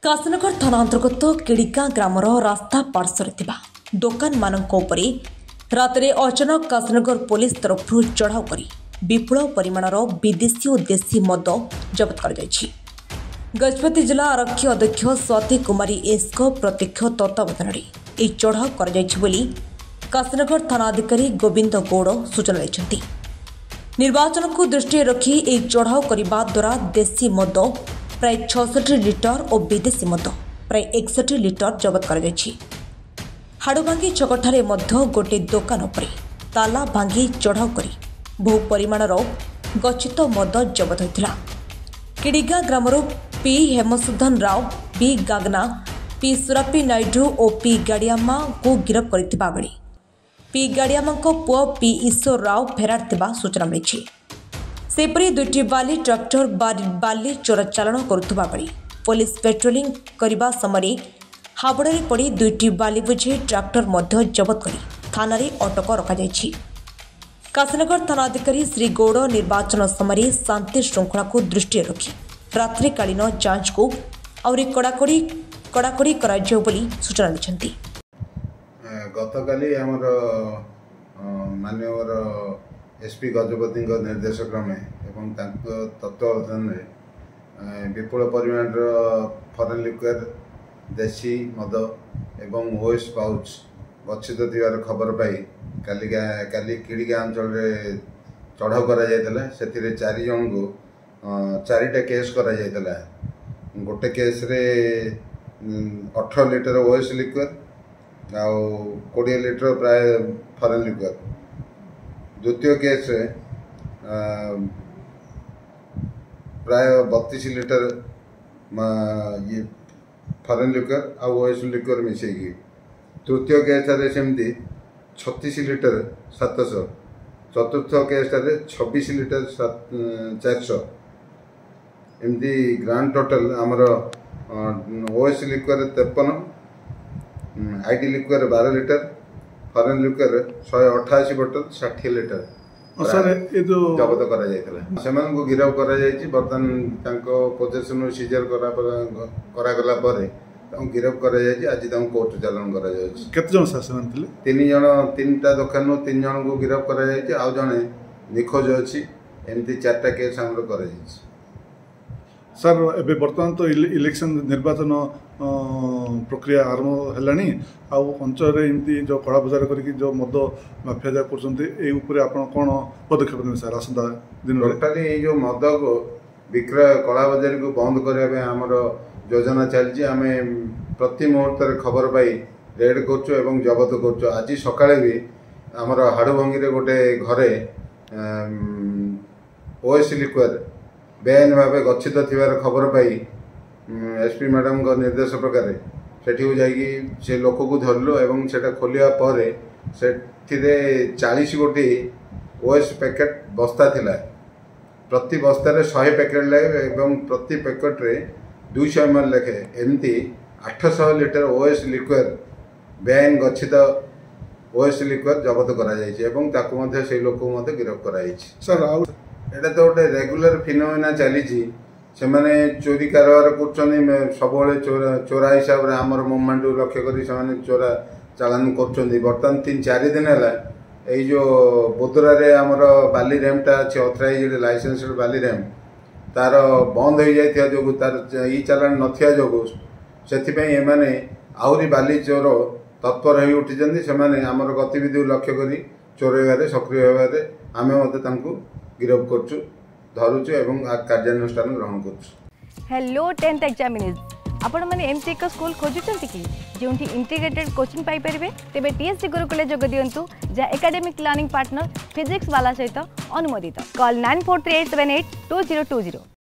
काशीनगर थाना अंतर्गत किड़िका ग्रामर रास्ता पार्श्वर दोकान मानक रात अचानक काशीनगर पुलिस तरफ चढ़ाऊ कर विपुल परिमाणर विदेशी और देशी मद जबत कर गजपति जिला आरक्षी अध्यक्ष स्वाति कुमारी एस प्रत्यक्ष तत्वावधान यह चढ़ाऊ कर काशीनगर थाना अधिकारी गोविंद गौड़ सूचना देते निर्वाचन को दृष्टि रखी एक चढ़ाऊ करने द्वारा देशी मद प्राय 66 लिटर और विदेशी मद प्राय 61 लिटर जबत कर हाड़भांगी छकठारे गोटे दोकान पर ताला भांगी चढ़ाऊ कर बहु परिमाणर गच्छित मद जबत होता किड़िगा ग्रामर पी हेमसुधन राव बी गागना पी सुरापी नायडू और पी गाड़ियामा को गिरफ्त करथिबा बेले पी गाड़ियामा पुओ पी ईश्वर राव फेरार थिबा सूचना मिली सेपरी दुईटी बाली ट्रैक्टर बाली चोरा चालाण करुवा बेले पुलिस पेट्रोलिंग करने समय हाबड़े पड़ी दुईटी बाली बोझे ट्रैक्टर मध्य जबत कर थाना अटक रखा काशीनगर थाना अधिकारी श्री गौड़ निर्वाचन समय शांति श्रृंखला को दृष्टि रखी रात्रिकालीन जांच को आहरी कड़ाकड़ी सूचना देते गतकाली आमर मानवर एसपी गजपति निर्देश क्रमे एवं तत्वावधान विपुल परिमाण फरेन लिक्विड देशी मद एवं ओएस पाउच गच्छित थिबार खबर पाई काली किड़िगा अंचल चढ़ाऊ करा से 4 जन को 4टा केस करा गोटे केस रे 18 लिटर ओएस लिक्विड आ 20 लिटर प्राय फरेन लिक्विड द्वितीय केस प्राय 32 लिटर ये फरेन लिक्विड आ ओएस लिक्विड मिसेगी तृतीय केस सेमती 36 लिटर 700 चतुर्थ केस 26 लिटर 400 एमती ग्रांड टोटल आमर OS liquid 53 IT liquid 12 litre foreign liquid 188 बोतल 60 लिटर जबत कर गिरफ कर बर्तमान पोजेसन सीजर करागला गिरफ कर आज कोर्ट चालान कर 3 दोकान 3 जन को गिरफ कर आउ जड़े निखोज अच्छी एमती 4टा केस कर सर एबे बर्तमान तो इलेक्शन निर्वाचन प्रक्रिया आरंभ है अंचल एमती जो कड़ा बजार करके जो मद माफिया जा कर कौन पदक्षेप ने सर आसंता दिन टोटाली जो मद को विक्रय कला बजार को बंद करने आमर योजना चलती आम प्रति मुहूर्त खबर पाई रेड कर जबत कर आज सकाळे भी आमर हाड़भांगी गोटे घरे ओएस लिक्विड बेआईन भाव गच्छित थिबार खबर पाई एसपी मैडम का निर्देश प्रकार सेठी जाइए से लोक को धरलु एवं सेटा खोलिया परे से 40 गोटी ओएस पैकेट बस्ता थिला प्रति बस्तार 100 पैकेट लगे एवं प्रति पैकेट रे 200 ml लेखे एमती 800 लिटर ओएस लिक्विड बेआईन गच्छित ओएस लिक्विड जबत करा से लोक गिरफ्त कर एटा तो गोटे रेगुलर फिनोमेना चली से मैंने चोरी कारबार कर सब चोरा हिसाब से आमर मुवमेंट लक्ष्य कर चोरा चालान कर बर्तमान 3-4 दिन है जो बोदरा आमर बाली रैमटा अच्छे अथराइज लाइसेंस बाली रैम तार बंद हो जाता जो तार ई चालान नथिया जो से आहरी बाली चोर तत्पर हो उठी से आमर गतिविधि लक्ष्य कर चोरइबार सक्रिय होबार आम गिरफ कर धरुचु एवं कार्यानुष्ठान ग्रहण कर हेलो 10th एग्जामिनीज आपण माने एमसी एक स्कूल खोजुचंती कि जोंठी इंटीग्रेटेड कोचिंग पाई परिबे तेबे टीएससी गुरुकुले जोग दियंतु जा एकेडमिक लर्निंग पार्टनर फिजिक्स वाला सहित अनुमोदित कॉल 9438782020।